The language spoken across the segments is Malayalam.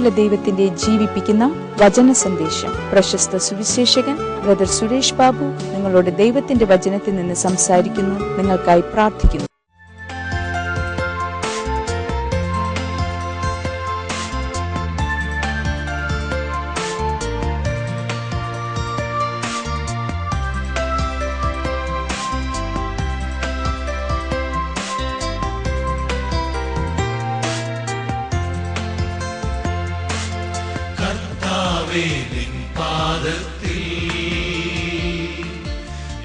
ജീവനുള്ള ദൈവത്തിന്റെ ജീവിപ്പിക്കുന്ന വചന സന്ദേശം. പ്രശസ്ത സുവിശേഷകൻ ബ്രദർ സുരേഷ് ബാബു നിങ്ങളോട് ദൈവത്തിന്റെ വചനത്തിൽ നിന്ന് സംസാരിക്കുന്നു. നിങ്ങൾക്കായി പ്രാർത്ഥിക്കുന്നു. നിൻ പാദത്തിൽ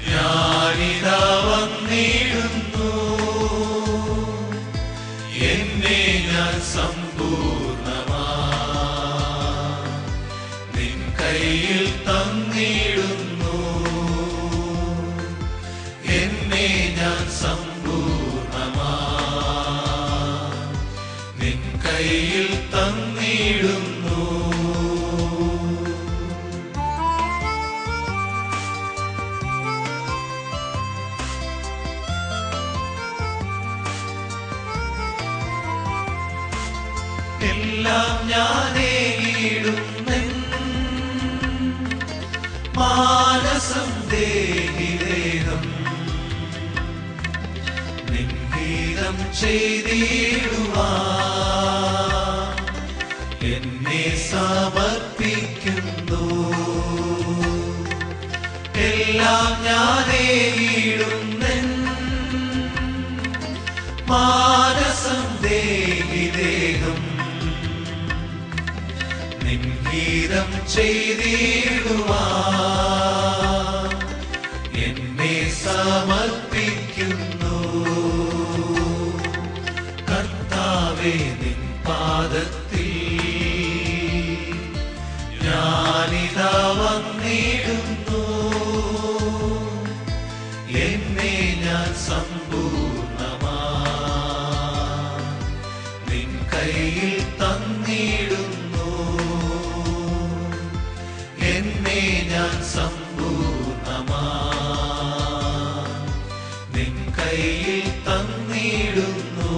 ഞാനിതാ വന്നിടുന്നു. എന്നെ ഞാൻ സമ്പൂർണമാ നിൻ കയ്യിൽ തന്നിടുന്നു. എന്നെ ഞാൻ സമ്പൂർണമാ നിൻ കയ്യിൽ തന്നിടുന്നു. എല്ലാം ഞാനേകിടുന്നെൻ മാനസം ദേഹിദേഹം നിൻ ഗീതം ചെയ്തിടുവാൻ എന്നെ സമർപ്പിക്കുന്നു. എല്ലാം ഞാനേകിടുന്നെൻ മാനസം ദേഹിദേഹം ഗീതം ചെയ്തിടുവാൻ എന്നെ സമർപ്പിക്കുന്നു. കർത്താവേ നിൻ പാദത്തിൽ ഞാനിതാ വന്നിടുന്നു. എന്നെ ഞാൻ സമ്പൂർണമാ നിൻ കയ്യിൽ തന്നിടുന്നു. എന്നെ ഞാൻ സമ്പൂർണമാ നിൻ കയ്യിൽ തന്നിടുന്നു.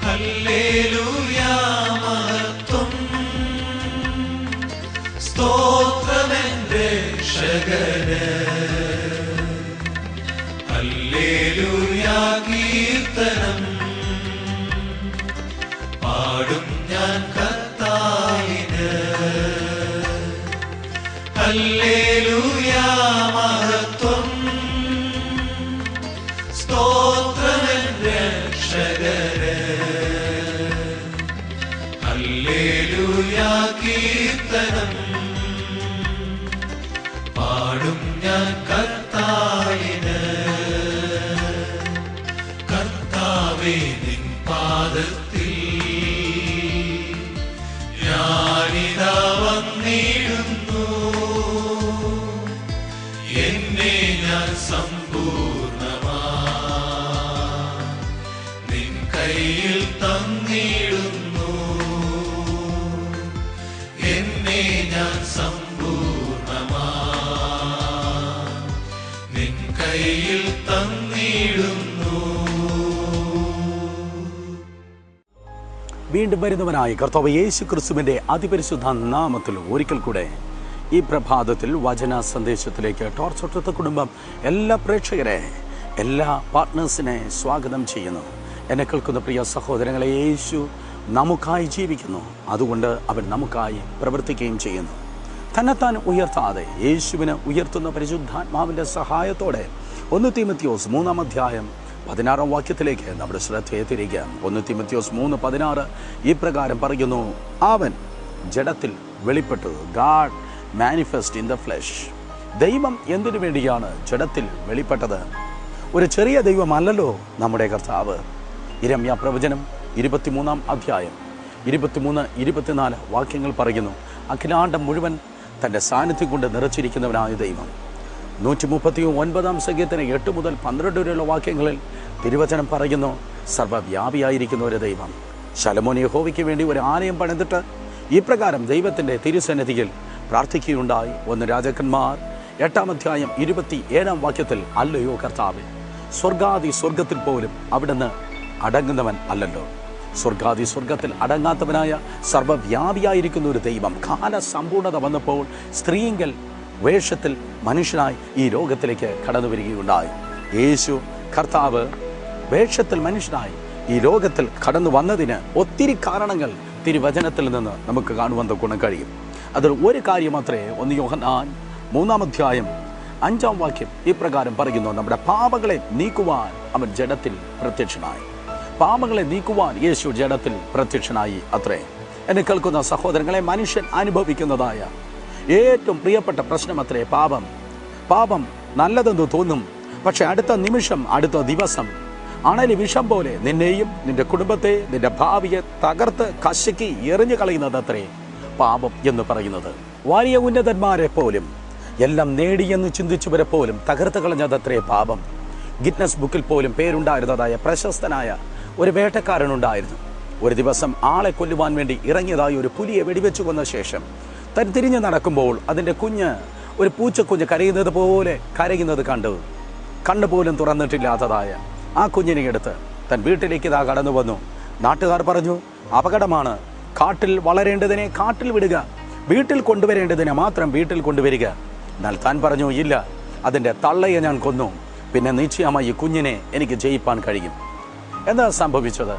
ഹല്ലേലൂയ മഹത്വം സ്തോത്രമെൻ രക്ഷകന്. ഹല്ലേലൂയ കീർത്തനം പാടും ഞാൻ കർത്താവിന്. ഹല്ലേലൂയ മഹത്വം സ്തോത്രമെൻ രക്ഷകന്. ഹല്ലേലൂയ കീർത്തനം പാടും ഞാൻ കർത്താവിന്. കർത്താവേ നിൻ പാദത്തിൽ ഞാനിതാ വന്നിടുന്നു. എന്നെ ഞാൻ സമ്പൂർണമാ നിൻ കയ്യിൽ തന്നിടുന്നു. എന്നെ ഞാൻ സമ്പൂർണമാ നിൻ കയ്യിൽ തന്നിടുന്നു. വീണ്ടും വരുന്നവനായി കർത്താവ് യേശു ക്രിസ്തുവിൻ്റെ അതിപരിശുദ്ധ നാമത്തിൽ ഒരിക്കൽ കൂടെ ഈ പ്രഭാതത്തിൽ വചന സന്ദേശത്തിലേക്ക് ടോർച്ചൊട്ടത്ത് കുടുംബം എല്ലാ പ്രേക്ഷകരെ, എല്ലാ പാർട്ട്നേഴ്സിനെ സ്വാഗതം ചെയ്യുന്നു. എന്നെ കേൾക്കുന്ന പ്രിയ സഹോദരങ്ങളെ, യേശു നമുക്കായി ജീവിക്കുന്നു. അതുകൊണ്ട് അവൻ നമുക്കായി പ്രവർത്തിക്കുകയും ചെയ്യുന്നു. തന്നെത്താൻ ഉയർത്താതെ യേശുവിനെ ഉയർത്തുന്ന പരിശുദ്ധാത്മാവിൻ്റെ സഹായത്തോടെ 1 തീമോഥെയോസ് 3-16 നമ്മുടെ ശ്രദ്ധയെ തിരിക്കുക. 1 തീമോഥെയോസ് 3:16 ഈ പ്രകാരം പറയുന്നു: അവൻ ജഡത്തിൽ വെളിപ്പെട്ടു. God manifest in the flesh. ദൈവം എന്തിനു വേണ്ടിയാണ് ജഡത്തിൽ വെളിപ്പെട്ടത്? ഒരു ചെറിയ ദൈവമല്ലല്ലോ നമ്മുടെ കർത്താവ്. യിരെമ്യാ പ്രവചനം 23-24 പറയുന്നു: അഖിലാണ്ടം മുഴുവൻ തൻ്റെ സാന്നിധ്യം കൊണ്ട് നിറച്ചിരിക്കുന്നവനായ ദൈവം. 139 സംഗീതത്തിന് 8 മുതൽ 12 വരെയുള്ള വാക്യങ്ങളിൽ തിരുവചനം പറയുന്നു: സർവ്വവ്യാപിയായിരിക്കുന്ന ഒരു ദൈവം. ശലോമോൻ യഹോവയ്ക്ക് വേണ്ടി ഒരു ആലയം പണിതിട്ട് ഈ പ്രകാരം ദൈവത്തിൻ്റെ തിരുസന്നിധിയിൽ പ്രാർത്ഥിക്കുകയുണ്ടായി. 1 രാജാക്കന്മാർ 8-ാം അധ്യായം 27-ാം വാക്യത്തിൽ, അല്ലയോ കർത്താവേ, സ്വർഗാദി സ്വർഗത്തിൽ പോലും അവിടുന്ന് അടങ്ങുന്നവൻ അല്ലല്ലോ. സ്വർഗാദി സ്വർഗത്തിൽ അടങ്ങാത്തവനായ സർവ്വവ്യാപിയായിരിക്കുന്ന ഒരു ദൈവം കാലസമ്പൂർണത വന്നപ്പോൾ സ്ത്രീയെങ്കിൽ വേഷത്തിൽ മനുഷ്യനായി ഈ ലോകത്തിലേക്ക് കടന്നു വരികയുണ്ടായി. യേശു കർത്താവ് വേഷത്തിൽ മനുഷ്യനായി ഈ ലോകത്തിൽ കടന്നു വന്നതിന് ഒത്തിരി കാരണങ്ങൾ തിരുവചനത്തിൽ നിന്ന് നമുക്ക് കാണുവാൻ ഗുണം കഴിയും. അതിൽ ഒരു കാര്യം മാത്രമേ 1 യോഹന്നാൻ 3-ാം അധ്യായം 5-ാം വാക്യം ഇപ്രകാരം പറയുന്നു, നമ്മുടെ പാപങ്ങളെ നീക്കുവാൻ അവൻ ജഡത്തിൽ പ്രത്യക്ഷനായി. പാപങ്ങളെ നീക്കുവാൻ യേശു ജഡത്തിൽ പ്രത്യക്ഷനായി അത്രേ. എന്നെ കേൾക്കുന്ന സഹോദരങ്ങളെ, മനുഷ്യൻ അനുഭവിക്കുന്നതായ ഏറ്റവും പ്രിയപ്പെട്ട പ്രശ്നം അത്രേ പാപം. പാപം നല്ലതെന്ന് തോന്നും, പക്ഷെ അടുത്ത നിമിഷം, അടുത്ത ദിവസം അണലി വിഷം പോലെ നിന്നെയും നിന്റെ കുടുംബത്തെ, നിന്റെ ഭാവിയെ തകർത്ത് കശക്കി എറിഞ്ഞു കളയുന്നത് അത്രേ പാപം എന്ന് പറയുന്നത്. വലിയ ഉന്നതന്മാരെ പോലും, എല്ലാം നേടിയെന്ന് ചിന്തിച്ചവരെ പോലും തകർത്ത് കളഞ്ഞതത്രേ പാപം. ഗിന്നസ് ബുക്കിൽ പോലും പേരുണ്ടായിരുന്നതായ പ്രശസ്തനായ ഒരു വേട്ടക്കാരനുണ്ടായിരുന്നു. ഒരു ദിവസം ആളെ കൊല്ലുവാൻ വേണ്ടി ഇറങ്ങിയതായി ഒരു പുലിയെ വെടിവെച്ചു കൊന്ന ശേഷം താൻ തിരിഞ്ഞു നടക്കുമ്പോൾ അതിൻ്റെ കുഞ്ഞ്, ഒരു പൂച്ചക്കുഞ്ഞ് കരയുന്നത് പോലെ കരയുന്നത് കണ്ണുപോലും തുറന്നിട്ടില്ലാത്തതായ ആ കുഞ്ഞിനെ എടുത്ത് തൻ വീട്ടിലേക്ക് ഇതാ കടന്നു വന്നു. നാട്ടുകാർ പറഞ്ഞു, അപകടമാണ്, കാട്ടിൽ വളരേണ്ടതിനെ കാട്ടിൽ വിടുക, വീട്ടിൽ കൊണ്ടുവരേണ്ടതിനെ മാത്രം വീട്ടിൽ കൊണ്ടുവരിക. എന്നാൽ താൻ പറഞ്ഞു, ഇല്ല, അതിൻ്റെ തള്ളയെ ഞാൻ കൊന്നു, പിന്നെ നിശ്ചയമായി ഈ കുഞ്ഞിനെ എനിക്ക് ജയിപ്പാൻ കഴിയും. എന്താ സംഭവിച്ചത്?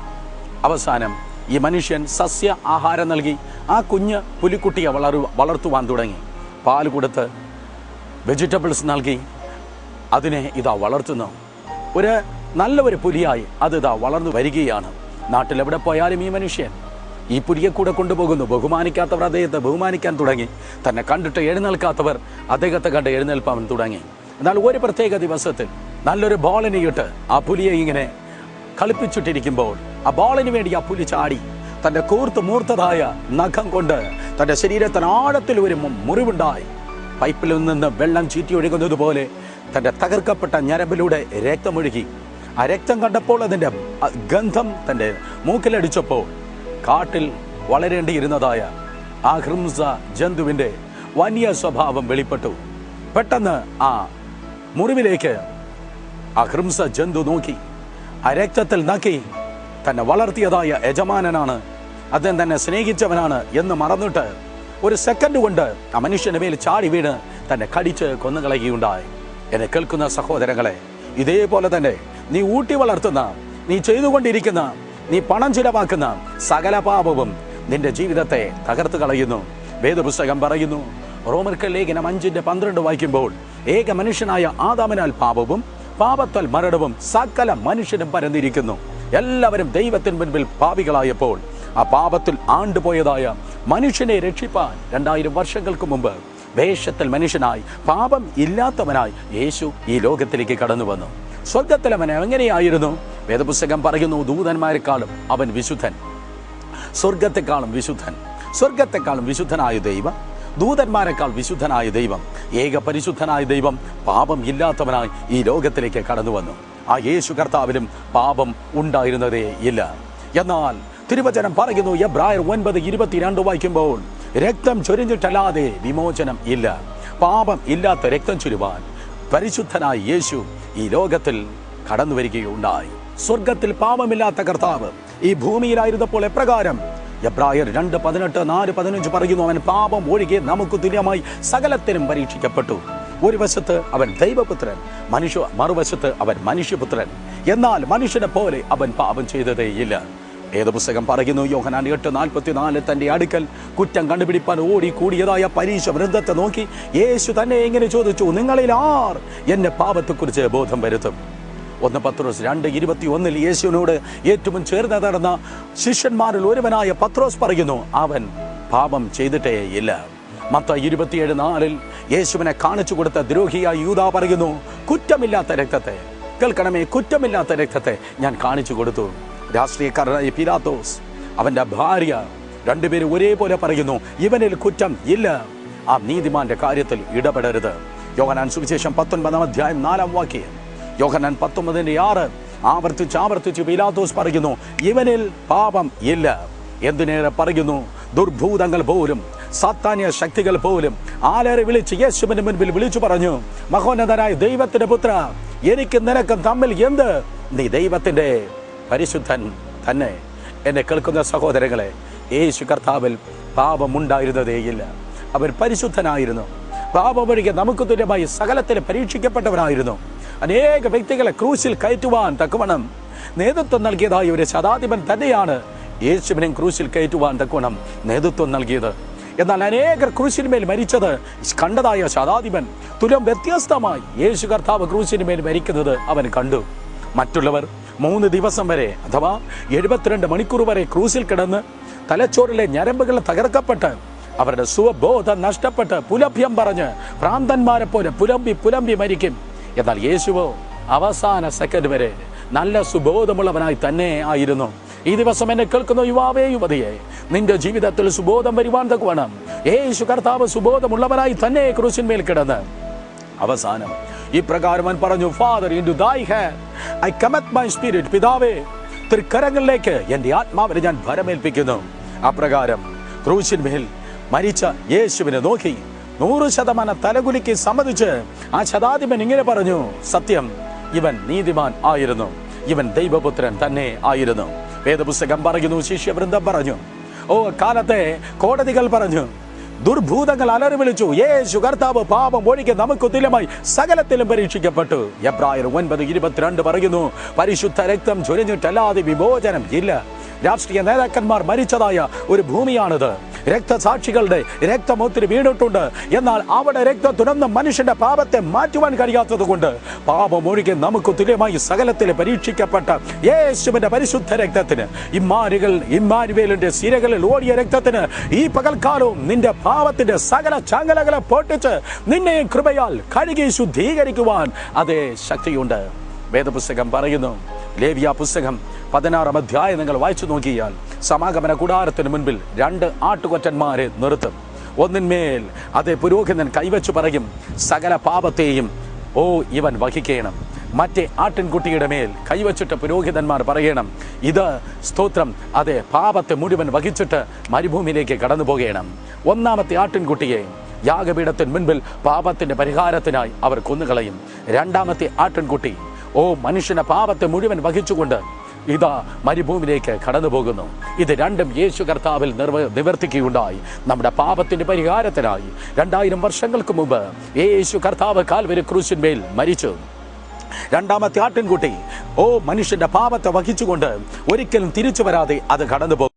അവസാനം ഈ മനുഷ്യൻ സസ്യ ആഹാരം നൽകി ആ കുഞ്ഞ് പുലിക്കുട്ടിയെ വളർത്തുവാൻ തുടങ്ങി. പാൽ കൊടുത്ത് വെജിറ്റബിൾസ് നൽകി അതിനെ ഇതാ വളർത്തുന്നു. നല്ല ഒരു പുലിയായി അത് ഇതാ വളർന്നു വരികയാണ്. നാട്ടിലെവിടെ പോയാലും ഈ മനുഷ്യൻ ഈ പുലിയെ കൂടെ കൊണ്ടുപോകുന്നു. ബഹുമാനിക്കാത്തവർ അദ്ദേഹത്തെ ബഹുമാനിക്കാൻ തുടങ്ങി. തന്നെ കണ്ടിട്ട് എഴുന്നേൽക്കാത്തവർ അദ്ദേഹത്തെ കണ്ട് എഴുന്നേൽപ്പാൻ തുടങ്ങി. എന്നാൽ ഒരു പ്രത്യേക ദിവസത്തിൽ നല്ലൊരു ബോളിനെ ഇട്ട് ആ പുലിയെ ഇങ്ങനെ കളിപ്പിച്ചിട്ടിരിക്കുമ്പോൾ ആ ബോളിന് വേണ്ടി ആ പുലി ചാടി തൻ്റെ മൂർത്തതായ നഖം കൊണ്ട് തൻ്റെ ശരീരത്തിന് ആഴത്തിൽ ഒരു മുറിവുണ്ടായി. പൈപ്പിൽ നിന്ന് വെള്ളം ചീറ്റി ഒഴുകുന്നത് പോലെ തൻ്റെ തകർക്കപ്പെട്ട ഞരമ്പിലൂടെ രക്തമൊഴുകി. ആ രക്തം കണ്ടപ്പോൾ അതിൻ്റെ ഗന്ധം തൻ്റെ മൂക്കിലടിച്ചപ്പോൾ കാട്ടിൽ വളരേണ്ടിയിരുന്നതായ ആ ഹ്രംസ ജന്തുവിൻ്റെ വലിയ സ്വഭാവം വെളിപ്പെട്ടു. പെട്ടെന്ന് ആ മുറിവിലേക്ക് ആ ഹ്രംസ ജന്തു നോക്കി. ആ രക്തത്തിൽ നക്കി തന്നെ വളർത്തിയതായ യജമാനനാണ്, അദ്ദേഹം തന്നെ സ്നേഹിച്ചവനാണ് എന്ന് മറന്നിട്ട് ഒരു സെക്കൻഡ് കൊണ്ട് ആ മനുഷ്യന്റെ മേൽ ചാടി വീണ് തന്നെ കടിച്ച് കൊന്നുകളയുകയുണ്ടായി. എന്നെ കേൾക്കുന്ന സഹോദരങ്ങളെ, ഇതേപോലെ തന്നെ നീ ഊട്ടി വളർത്തുന്ന, നീ ചെയ്തുകൊണ്ടിരിക്കുന്ന, നീ പണം ചിലവാക്കുന്ന സകല പാപവും നിന്റെ ജീവിതത്തെ തകർത്ത് കളയുന്നു. വേദപുസ്തകം പറയുന്നു, റോമർക്ക് ലേഖനം 5:12 വായിക്കുമ്പോൾ, ഏക മനുഷ്യനായ ആദാമിനാൽ പാപവും പാപത്താൽ മരണവും സകല മനുഷ്യനും പരന്നിരിക്കുന്നു. എല്ലാവരും ദൈവത്തിന് മുൻപിൽ പാപികളായപ്പോൾ ആ പാപത്തിൽ ആണ്ടുപോയതായ മനുഷ്യനെ രക്ഷിപ്പാൻ 2000 വർഷങ്ങൾക്ക് മുമ്പ് വേഷത്തിൽ മനുഷ്യനായി പാപം ഇല്ലാത്തവനായി യേശു ഈ ലോകത്തിലേക്ക് കടന്നു വന്നു. സ്വർഗത്തിൽ അവൻ എങ്ങനെയായിരുന്നു? വേദപുസ്തകം പറയുന്നു, ദൂതന്മാരെക്കാളും അവൻ വിശുദ്ധൻ, സ്വർഗത്തെക്കാളും വിശുദ്ധൻ. സ്വർഗത്തെക്കാളും വിശുദ്ധനായ ദൈവം, ദൂതന്മാരെക്കാൾ വിശുദ്ധനായ ദൈവം, ഏക പരിശുദ്ധനായ ദൈവം പാപം ഇല്ലാത്തവനായി ഈ ലോകത്തിലേക്ക് കടന്നു വന്നു. ആ യേശു കർത്താവിലും പാപം ഉണ്ടായിരുന്നതേ ഇല്ല. എന്നാൽ തിരുവചനം പറയുന്നു, എബ്രായർ 9:22 വായിക്കുമ്പോൾ, രക്തം ചൊരിഞ്ഞിട്ടല്ലാതെ വിമോചനം ഇല്ല. പാപം ഇല്ലാത്ത രക്തം ചൊരിവാൻ പരിശുദ്ധനായ യേശു ഈ ലോകത്തിൽ കടന്നു വരികയുണ്ടായി. സ്വർഗത്തിൽ പാപമില്ലാത്ത കർത്താവ് ഈ ഭൂമിയിലായിരുന്നപ്പോൾ എപ്രകാരം? എബ്രായർ 2:18, 4:15 പറയുന്നു, അവൻ പാപം ഒഴികെ നമുക്ക് തുല്യമായി സകലത്തിനും പരീക്ഷിക്കപ്പെട്ടു. ഒരു വശത്ത് അവൻ ദൈവപുത്രൻ, മറുവശത്ത് അവൻ മനുഷ്യപുത്രൻ. എന്നാൽ മനുഷ്യനെ പോലെ അവൻ പാപം ചെയ്തതേയില്ല. വേദപുസ്തകം പറയുന്നു, യോഹന്നാൻ 8:44, തന്റെ അടുക്കൽ കുറ്റം കണ്ടുപിടിപ്പാൻ ഓടി കൂടിയതായ പരീശ വൃന്ദത്തെ നോക്കി യേശു തന്നെ എങ്ങനെ ചോദിച്ചു, നിങ്ങളിൽ ആർ എന്നെ പാപത്തെക്കുറിച്ച് ബോധം വരുത്തും? 1 പത്രോസ് 2:21 യേശുവിനോട് ഏറ്റവും ചേർന്ന് നടന്ന ശിഷ്യന്മാരിൽ ഒരുവനായ പത്രോസ് പറയുന്നു, അവൻ പാപം ചെയ്തിട്ടേ ഇല്ല. മത്തായി 27:4 യേശുവിനെ കാണിച്ചു കൊടുത്ത ദ്രോഹിയായ യൂദാ പറയുന്നു, കുറ്റമില്ലാത്ത രക്തത്തെ, കേൾക്കണമേ, കുറ്റമില്ലാത്ത രക്തത്തെ ഞാൻ കാണിച്ചു കൊടുത്തു. രാഷ്ട്രീയക്കാരനായ പിലാത്തോസ്, അവന്റെ ഭാര്യ, രണ്ടുപേരും ഒരേപോലെ പറയുന്നു, ഇവനിൽ കുറ്റം ഇല്ല, ആ നീതിമാന്റെ കാര്യത്തിൽ ഇടപെടരുത്. യോഹന്നാൻ സുവിശേഷം 19-ാം അധ്യായം 4-ാം വാക്യം, യോഹന്നാൻ 19:6 ആവർത്തിച്ച് പിലാത്തോസ് പറയുന്നു, ഇവനിൽ പാപം ഇല്ല. എന്തിനേറെ പറയുന്നു, ദുർഭൂതങ്ങൾ പോലും സാത്താന്യ ശക്തികൾ പോലും ആലേറി വിളിച്ച് യേശുവിന്റെ മുൻപിൽ വിളിച്ചു പറഞ്ഞു, മഹോന്നതനായ ദൈവത്തിന്റെ പുത്ര, എനിക്ക് നിനക്കും തമ്മിൽ എന്ത്? നീ ദൈവത്തിന്റെ പരിശുദ്ധൻ തന്നെ. എന്നെ കേൾക്കുന്ന സഹോദരങ്ങളെ, യേശു കർത്താവിൽ പാപമുണ്ടായിരുന്നതേയില്ല. അവൻ പരിശുദ്ധനായിരുന്നു. പാപമൊഴികെ നമുക്ക് തുല്യമായി സകലത്തിലും പരീക്ഷിക്കപ്പെട്ടവനായിരുന്നു. അനേക വ്യക്തികളെ ക്രൂശിൽ കയറ്റുവാൻ തക്കവണ്ണം നേതൃത്വം നൽകിയതായ ഒരു ശതാധിപൻ തന്നെയാണ് യേശുവിനെ ക്രൂശിൽ കയറ്റുവാൻ തക്കവണ്ണം നേതൃത്വം നൽകിയത്. എന്നാൽ അനേകർ ക്രൂശിന്മേൽ മരിച്ചത് കണ്ടതായ ശതാധിപൻ തുലം വ്യത്യസ്തമായി യേശു കർത്താവ് ക്രൂശിന്മേൽ മരിക്കുന്നത് അവൻ കണ്ടു. മറ്റുള്ളവർ 3 ദിവസം വരെ അഥവാ 72 മണിക്കൂർ വരെ ക്രൂശിൽ കിടന്ന് തലച്ചോറിലെ ഞരമ്പുകൾ തകർക്കപ്പെട്ട് അവരുടെ സുബോധം നഷ്ടപ്പെട്ട് പുലഭ്യം പറഞ്ഞ് ഭ്രാന്തന്മാരെ പോലെ പുലമ്പി മരിക്കും. എന്നാൽ യേശുവോ അവസാന സെക്കൻഡ് വരെ നല്ല സുബോധമുള്ളവനായി തന്നെ ആയിരുന്നു. ഈ ദിവസം എന്നെ കേൾക്കുന്ന യുവാവേ, യുവതിയെ, നിന്റെ ജീവിതത്തിൽ സുബോധം വരുവാൻ തക്കവണ്ണം യേശു കർത്താവ് സുബോധമുള്ളവനായി തന്നെ ക്രൂശിന്മേൽ കിടന്ന് അവസാനം ഇപ്രകാരം അവൻ പറഞ്ഞു, ഫാദർ, ഇൻടു ദൈ hand I commit my spirit. പിതാവേ, തൃക്കരങ്ങളിലേക്ക് എൻ്റെ ആത്മാവിനെ ഞാൻ ഭരമേൽപ്പിക്കുന്നു. അപ്രകാരം ക്രൂശിന്മേൽ മരിച്ച യേശുവിനെ നോക്കി 100% തലകുലുക്കി സമ്മതിച്ച് ആ ശതാധിപൻ ഇങ്ങനെ പറഞ്ഞു, സത്യം, ഇവൻ നീതിമാൻ ആയിരുന്നു, ഇവൻ ദൈവപുത്രൻ തന്നെ ആയിരുന്നു. വേദപുസ്തകം പറയുന്നു, ശിഷ്യവൃന്ദം പറഞ്ഞു, കാലത്തെ കോടതികൾ പറഞ്ഞു, ദുർഭൂതങ്ങൾ അലറി വിളിച്ചു, യേശു കർത്താവ് പാപം ഒഴികെ നമുക്ക് തുല്യമായി സകലത്തിലും പരീക്ഷിക്കപ്പെട്ടു. എബ്രായർ 9:22 പറയുന്നു, പരിശുദ്ധ രക്തം ചൊരിഞ്ഞിട്ടല്ലാതെ വിമോചനം ഇല്ല. രാഷ്ട്രീയ നേതാക്കന്മാർ മരിച്ചതായ ഒരു ഭൂമിയാണിത്. രക്തസാക്ഷികളുടെ രക്തം ഒത്തിരി വീണിട്ടുണ്ട്. എന്നാൽ അവിടെ രക്തം തുറന്ന് മനുഷ്യന്റെ പാപത്തെ മാറ്റുവാൻ കഴിയാത്തത് കൊണ്ട് പാപം ഒഴികെ നമുക്ക് തുല്യമായി സകലത്തിൽ പരീക്ഷിക്കപ്പെട്ട യേശുവിന്റെ പരിശുദ്ധ രക്തത്തിന്, ഇമ്മാനുവേലിന്റെ സിരകളിൽ ഓടിയ രക്തത്തിന് ഈ പകൽക്കാലവും നിന്റെ പാപത്തിന്റെ സകല ചങ്ങലകളെ പൊട്ടിച്ച് നിന്നെ കൃപയാൽ കഴുകി ശുദ്ധീകരിക്കുവാൻ അതേ ശക്തിയുണ്ട്. വേദപുസ്തകം പറയുന്നു, ലേവ്യ പുസ്തകം 16-ാം അധ്യായം നിങ്ങൾ വായിച്ചു നോക്കിയാൽ സമാഗമന കൂടാരത്തിന് മുൻപിൽ 2 ആട്ടുകൊറ്റന്മാരെ നിർത്തും. ഒന്നിന്മേൽ അതേ പുരോഹിതൻ കൈവച്ചു പറയും, സകല പാപത്തെയും ഇവൻ വഹിക്കണം. മറ്റേ ആട്ടിൻകുട്ടിയുടെ മേൽ കൈവച്ചിട്ട് പുരോഹിതന്മാർ പറയണം, ഇത് സ്തോത്രം, അതെ, പാപത്തെ മുഴുവൻ വഹിച്ചിട്ട് മരുഭൂമിയിലേക്ക് കടന്നു പോകണം. 1-ാമത്തെ ആട്ടിൻകുട്ടിയെ യാഗപീഠത്തിന് മുൻപിൽ പാപത്തിന്റെ പരിഹാരത്തിനായി അവർ കൊന്നുകളയും. 2-ാമത്തെ ആട്ടിൻകുട്ടി മനുഷ്യന്റെ പാപത്തെ മുഴുവൻ വഹിച്ചുകൊണ്ട് ഇതാ മരുഭൂമിയിലേക്ക് കടന്നു പോകുന്നു. ഇത് രണ്ടും യേശു കർത്താവിൽ നിവർത്തിക്കുകയുണ്ടായി. നമ്മുടെ പാപത്തിന്റെ പരിഹാരത്തിനായി 2000 വർഷങ്ങൾക്ക് മുമ്പ് യേശു കർത്താവ് കാൽവരി ക്രൂശിന്മേൽ മരിച്ചു. 2-ാമത്തെ ആട്ടിൻകുട്ടി മനുഷ്യന്റെ പാപത്തെ വഹിച്ചുകൊണ്ട് ഒരിക്കലും തിരിച്ചു വരാതെ അത് കടന്നു പോകും.